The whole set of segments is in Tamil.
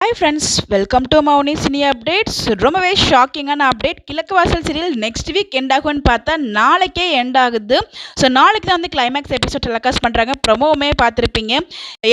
Hi friends, welcome to Mouni cine updates. ரொம்பவே ஷாக்கிங்கான அப்டேட். கிழக்கு வாசல் சீரியல் நெக்ஸ்ட் வீக் எண்ட் ஆகும்னு பார்த்தா நாளைக்கே எண்ட் ஆகுது. ஸோ நாளைக்கு தான் வந்து கிளைமேக்ஸ் எபிசோட் டெலிகாஸ்ட் பண்ணுறாங்க. ப்ரொமோவுமே பார்த்துருப்பீங்க.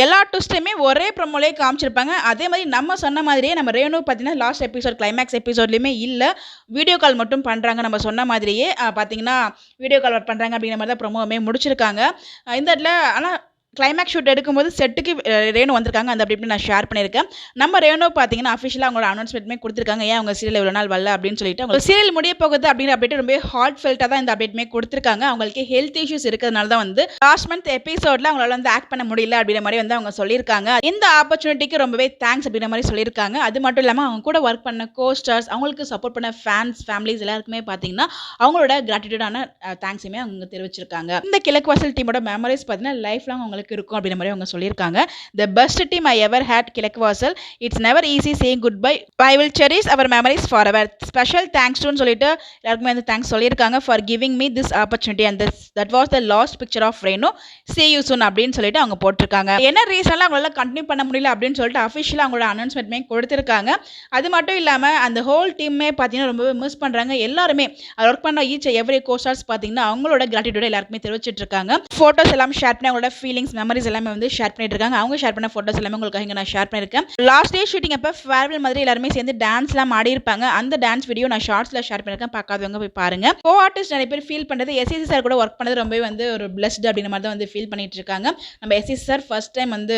எல்லா ட்விஸ்ட்டுமே ஒரே ப்ரொமோலே காமிச்சிருப்பாங்க. அதே மாதிரி நம்ம சொன்ன மாதிரியே நம்ம ரேணு பார்த்தீங்கன்னா லாஸ்ட் எபிசோட் கிளைமேக்ஸ் எபிசோட்லையுமே இல்லை, வீடியோ கால் மட்டும் பண்ணுறாங்க. நம்ம சொன்ன மாதிரியே பார்த்தீங்கன்னா வீடியோ கால் பண்ணுறாங்க அப்படிங்கிற மாதிரி தான் ப்ரொமோவுமே முடிச்சிருக்காங்க. இந்த இடத்துல ஆனால் கிளைமேக்ஸ் ஷூட் எடுக்கும்போது செட்டுக்கு ரேணு வந்திருக்காங்க. அந்த அப்படி நான் ஷேர் பண்ணியிருக்கேன். நம்ம ரேணு பார்த்தீங்கன்னா அஃபிஷியலாக அவங்களோட அனௌன்ஸ்மெண்ட்டுமே கொடுத்துருக்காங்க. ஏன் அவங்க சீரியல் இவ்வளோ நாள் வரல அப்படின்னு சொல்லிட்டு அவங்க சீரியல் முடிய போகுது அப்படிங்கிற அப்டேட் ரொம்ப ஹார்ட் ஃபெல்ட்டாக தான் இந்த அப்டேட்டுமே கொடுத்துருக்காங்க. அவங்களுக்கு ஹெல்த் இஷ்யூஸ் இருக்கிறதுனால தான் வந்து லாஸ்ட் மந்த் எபிசோடில் அவங்களால வந்து ஆக்ட் பண்ண முடியல அப்படிங்கிற மாதிரி வந்து அவங்க சொல்லியிருக்காங்க. இந்த ஆப்பர்ச்சுனிட்டிக்கு ரொம்பவே தேங்க்ஸ் அப்படிங்கிற மாதிரி சொல்லியிருக்காங்க. அது மட்டும் இல்லாமல் அவங்க கூட ஒர்க் பண்ண கோஸ்டர்ஸ், அவங்களுக்கு சப்போர்ட் பண்ண ஃபேன்ஸ், ஃபேமிலிஸ் எல்லாருக்குமே பார்த்தீங்கன்னா அவங்களோட கிராட்டிடியூடான தேங்க்ஸுமே அவங்க தெரிவிச்சிருக்காங்க. இந்த கிழக்கு வாசல் டீமோட மெமரிஸ் பார்த்தீங்கன்னா லைஃப் லாங் அவங்களுக்கு இருக்கும் அப்படிங்கிற மாதிரி அவங்க சொல்லியிருக்காங்க. The best team I ever had, கிழக்கு வாசல். It's never easy saying goodbye. I will cherish our memories forever. Special thanks to சொல்லிட்டு எல்லாருக்குமே வந்து தேங்க்ஸ் சொல்லியிருக்காங்க for giving me this opportunity and that was the last picture of Renu. See you soon அப்படின்னு சொல்லிட்டு அவங்க போட்டிருக்காங்க. என்ன ரீசன்ல அவங்களால கண்டினியூ பண்ண முடியல அப்படின்னு சொல்லிட்டு அஃபிஷியலாக அவங்களோட அனௌன்ஸ்மெண்ட்மே கொடுத்துருக்காங்க. அது மட்டும் இல்லாமல் அந்த ஹோல் டீமே பார்த்தீங்கன்னா ரொம்பவே மிஸ் பண்ணுறாங்க. எல்லாருமே ஒர்க் பண்ண ஈச் எவ்ரி கோஸ்டார்ஸ் பார்த்தீங்கன்னா அவங்களோட கிராட்டிடியூட் எல்லாருக்குமே தெரிவிச்சிட்டு இருக்காங்க. ஃபோட்டோஸ் எல்லாம் ஷேர் பண்ணி அவங்களோட ஃபீலிங்ஸ் மெமரிஸ் எல்லாமே வந்து ஷேர் பண்ணிட்டு இருக்காங்க. அவங்க ஷேர் பண்ண ஃபோட்டோஸ் எல்லாமே உங்களுக்கு இங்கே நான் ஷேர் பண்ணியிருக்கேன். லாஸ்ட் டே ஷூட்டிங் அப்போ ஃபேர்வெல் மாதிரி எல்லாருமே சேர்ந்து டான்ஸ்லாம் ஆடி இருப்பாங்க. அந்த டான்ஸ் வீடியோ நான் ஷார்ட்ஸில் ஷேர் பண்ணியிருக்கேன். பார்க்காதவங்க போய் பாருங்க. கோ ஆர்டிஸ்ட் நிறைய பேர் ஃபீல் பண்ணுறது எஸ்எஸ்சி சார் கூட ஒர்க் பண்ணது ரொம்பவே வந்து ஒரு பிளஸ்ட் அப்படிங்கிற மாதிரி தான் வந்து ஃபீல் பண்ணிட்டு இருக்காங்க. நம்ம எஸ்எஸ்சி சார் ஃபர்ஸ்ட் டைம் வந்து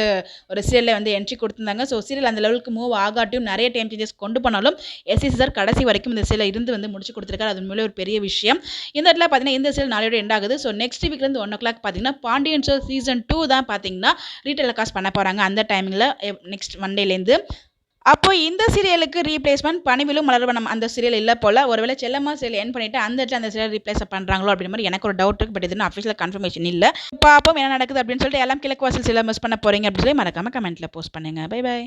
ஒரு சீரியலில் வந்து என்ட்ரி கொடுத்துருந்தாங்க. ஸோ சீரியல் அந்த லெவலுக்கு மூவ் ஆகாட்டியும் நிறைய டைம் சேஞ்சஸ் கொண்டு போனாலும் எஸ்எஸ்சி சார் கடைசி வரைக்கும் இந்த சீரியல் இருந்து வந்து முடிச்சு கொடுத்துருக்காரு. அது உண்மையிலே ஒரு பெரிய விஷயம். இந்த இடத்துல பார்த்தீங்கன்னா இந்த சீரியல் நாளையோட எண்ட் ஆகுது. ஸோ நெக்ஸ்ட் வீக்லேருந்து 1 o'clock பார்த்தீங்கன்னா பாண்டியன் ஷோ சீசன் 2 தான் பார்த்தீங்கன்னா ரீடெலிகாஸ்ட் பண்ண போகிறாங்க. அந்த டைமில் நெக்ஸ்ட் மண்டேலேருந்து. அப்போ இந்த சீரியலுக்கு ரீப்ளேஸ்மெண்ட் பணிவிலும் மலர்வனம் அந்த சீரியல் இல்லை போல. ஒருவேளை செல்லம்மா சீரியல் என் பண்ணிட்டு அந்த இடத்துல அந்த சீரியல் ரீப்ளேஸ் பண்ணுறாங்களோ அப்படின்ற மாதிரி எனக்கு ஒரு டவுட் இருக்கு. பட் இது அஃபிஷியல் கன்ஃபர்மேஷன் இல்லை. பாப்போம் என்ன நடக்குது அப்படின்னு சொல்லிட்டு எல்லாம் கிழக்கு வாசல் சீரியல் மிஸ் பண்ண போறீங்க அப்படின்னு சொல்லி மறக்காம கமெண்ட்ல போஸ்ட் பண்ணுங்க. Bye by.